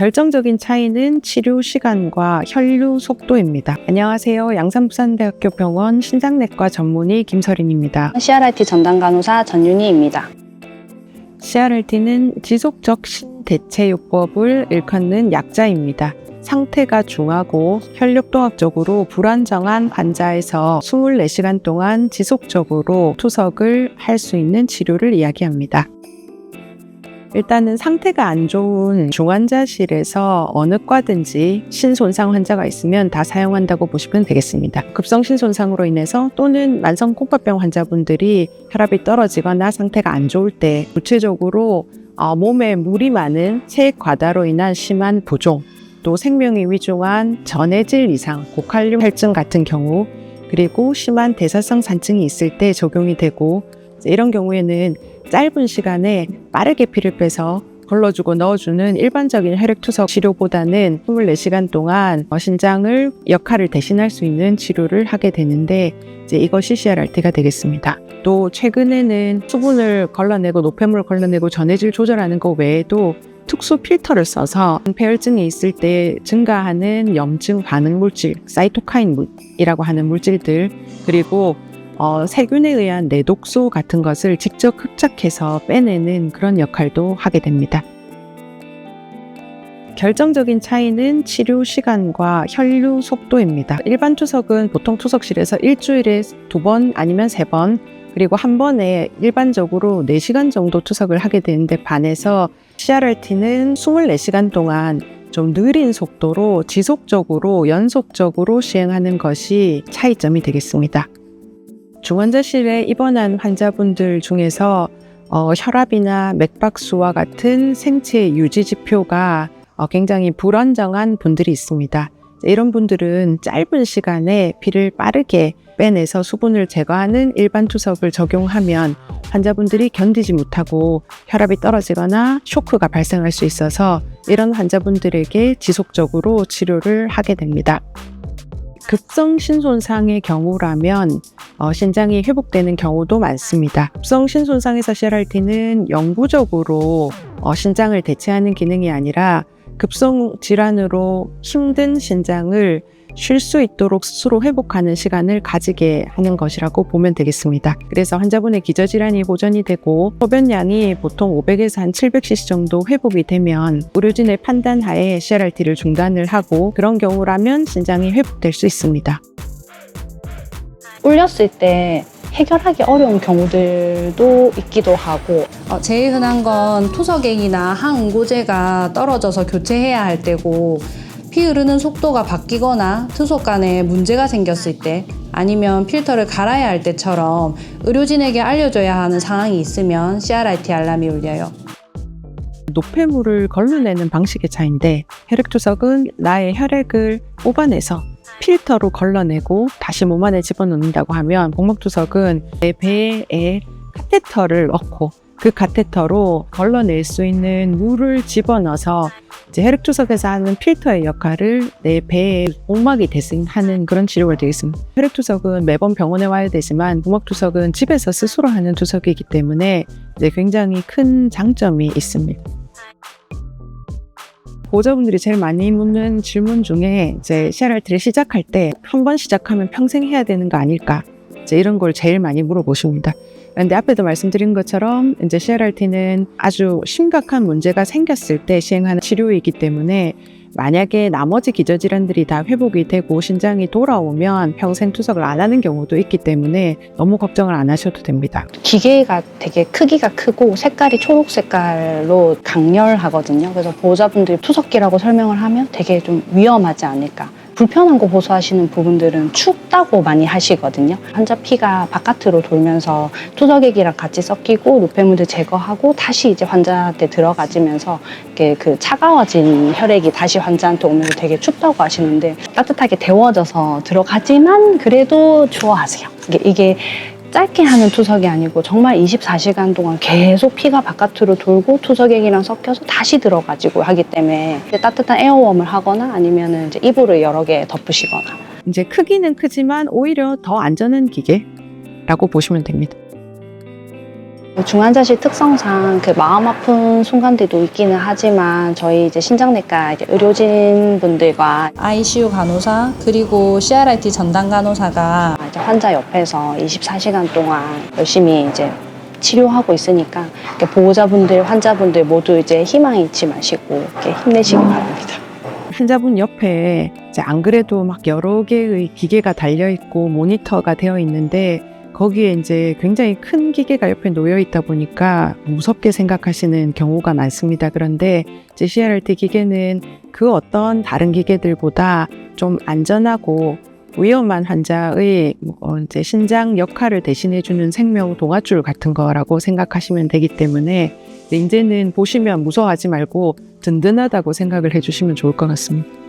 결정적인 차이는 치료 시간과 혈류 속도입니다. 안녕하세요. 양산부산대학교 병원 신장내과 전문의 김설인입니다. CRRT 전담간호사 전윤희입니다. CRRT는 지속적 신대체요법을 일컫는 약자입니다. 상태가 중하고 혈육동학적으로 불안정한 환자에서 24시간 동안 지속적으로 투석을 할 수 있는 치료를 이야기합니다. 일단은 상태가 안 좋은 중환자실에서 어느 과든지 신손상 환자가 있으면 다 사용한다고 보시면 되겠습니다. 급성 신손상으로 인해서 또는 만성 콩팥병 환자분들이 혈압이 떨어지거나 상태가 안 좋을 때 구체적으로 몸에 물이 많은 체액 과다로 인한 심한 부종, 또 생명이 위중한 전해질 이상, 고칼륨 혈증 같은 경우, 그리고 심한 대사성 산증이 있을 때 적용이 되고, 이런 경우에는 짧은 시간에 빠르게 피를 빼서 걸러주고 넣어주는 일반적인 혈액투석 치료보다는 24시간 동안 신장을 역할을 대신할 수 있는 치료를 하게 되는데, 이것이 CRRT가 되겠습니다. 또 최근에는 수분을 걸러내고 노폐물을 걸러내고 전해질 조절하는 것 외에도 특수 필터를 써서 폐혈증이 있을 때 증가하는 염증 반응 물질, 사이토카인이라고 하는 물질들, 그리고 세균에 의한 내독소 같은 것을 직접 흡착해서 빼내는 그런 역할도 하게 됩니다. 결정적인 차이는 치료 시간과 혈류 속도입니다. 일반 투석은 보통 투석실에서 일주일에 2번 아니면 3번, 그리고 한 번에 일반적으로 4시간 정도 투석을 하게 되는데 반해서 CRRT는 24시간 동안 좀 느린 속도로 지속적으로 연속적으로 시행하는 것이 차이점이 되겠습니다. 중환자실에 입원한 환자분들 중에서 혈압이나 맥박수와 같은 생체 유지 지표가 굉장히 불안정한 분들이 있습니다. 이런 분들은 짧은 시간에 피를 빠르게 빼내서 수분을 제거하는 일반 투석을 적용하면 환자분들이 견디지 못하고 혈압이 떨어지거나 쇼크가 발생할 수 있어서 이런 환자분들에게 지속적으로 치료를 하게 됩니다. 급성 신손상의 경우라면 신장이 회복되는 경우도 많습니다. 급성 신손상에서 CRRT는 영구적으로 신장을 대체하는 기능이 아니라 급성 질환으로 힘든 신장을 쉴 수 있도록 스스로 회복하는 시간을 가지게 하는 것이라고 보면 되겠습니다. 그래서 환자분의 기저질환이 호전이 되고 소변량이 보통 500에서 한 700cc 정도 회복이 되면 의료진의 판단하에 CRRT를 중단을 하고, 그런 경우라면 신장이 회복될 수 있습니다. 울렸을 때 해결하기 어려운 경우들도 있기도 하고, 제일 흔한 건 투석액이나 항응고제가 떨어져서 교체해야 할 때고, 피 흐르는 속도가 바뀌거나 투석 간에 문제가 생겼을 때, 아니면 필터를 갈아야 할 때처럼 의료진에게 알려줘야 하는 상황이 있으면 CRRT 알람이 울려요. 노폐물을 걸러내는 방식의 차이인데, 혈액투석은 나의 혈액을 뽑아내서 필터로 걸러내고 다시 몸 안에 집어넣는다고 하면, 복막투석은 내 배에 카테터를 넣고 그 카테터로 걸러낼 수 있는 물을 집어넣어서 혈액투석에서 하는 필터의 역할을 내 배에 복막이 대신하는 그런 치료가 되겠습니다. 혈액투석은 매번 병원에 와야 되지만 복막투석은 집에서 스스로 하는 투석이기 때문에 굉장히 큰 장점이 있습니다. 보호자분들이 제일 많이 묻는 질문 중에 CRRT를 시작할 때 한 번 시작하면 평생 해야 되는 거 아닐까? 이런 걸 제일 많이 물어보십니다. 그런데 앞에도 말씀드린 것처럼 CRRT는 아주 심각한 문제가 생겼을 때 시행하는 치료이기 때문에, 만약에 나머지 기저질환들이 다 회복이 되고 신장이 돌아오면 평생 투석을 안 하는 경우도 있기 때문에 너무 걱정을 안 하셔도 됩니다. 기계가 되게 크기가 크고 색깔이 초록 색깔로 강렬하거든요. 그래서 보호자분들이 투석기라고 설명을 하면 되게 좀 위험하지 않을까. 불편한 거 호소하시는 부분들은 춥다고 많이 하시거든요. 환자 피가 바깥으로 돌면서 투석액이랑 같이 섞이고 노폐물들 제거하고 다시 이제 환자한테 들어가지면서 이렇게 그 차가워진 혈액이 다시 환자한테 오면서 되게 춥다고 하시는데, 따뜻하게 데워져서 들어가지만 그래도 좋아하세요. 이게 짧게 하는 투석이 아니고 정말 24시간 동안 계속 피가 바깥으로 돌고 투석액이랑 섞여서 다시 들어가지고 하기 때문에 따뜻한 에어웜을 하거나 아니면 이제 이불을 여러 개 덮으시거나. 크기는 크지만 오히려 더 안전한 기계라고 보시면 됩니다. 중환자실 특성상 그 마음 아픈 순간들도 있기는 하지만 저희 이제 신장내과 이제 의료진 분들과 ICU 간호사 그리고 CRRT 전담 간호사가 이제 환자 옆에서 24시간 동안 열심히 이제 치료하고 있으니까 이렇게 보호자분들, 환자분들 모두 이제 희망 잃지 마시고 이렇게 힘내시기 바랍니다. 환자분 옆에 이제 안 그래도 막 여러 개의 기계가 달려 있고 모니터가 되어 있는데 거기에 이제 굉장히 큰 기계가 옆에 놓여 있다 보니까 무섭게 생각하시는 경우가 많습니다. 그런데 이제 CRRT 기계는 그 어떤 다른 기계들보다 좀 안전하고 위험한 환자의 이제 신장 역할을 대신해주는 생명 동아줄 같은 거라고 생각하시면 되기 때문에 이제는 보시면 무서워하지 말고 든든하다고 생각을 해주시면 좋을 것 같습니다.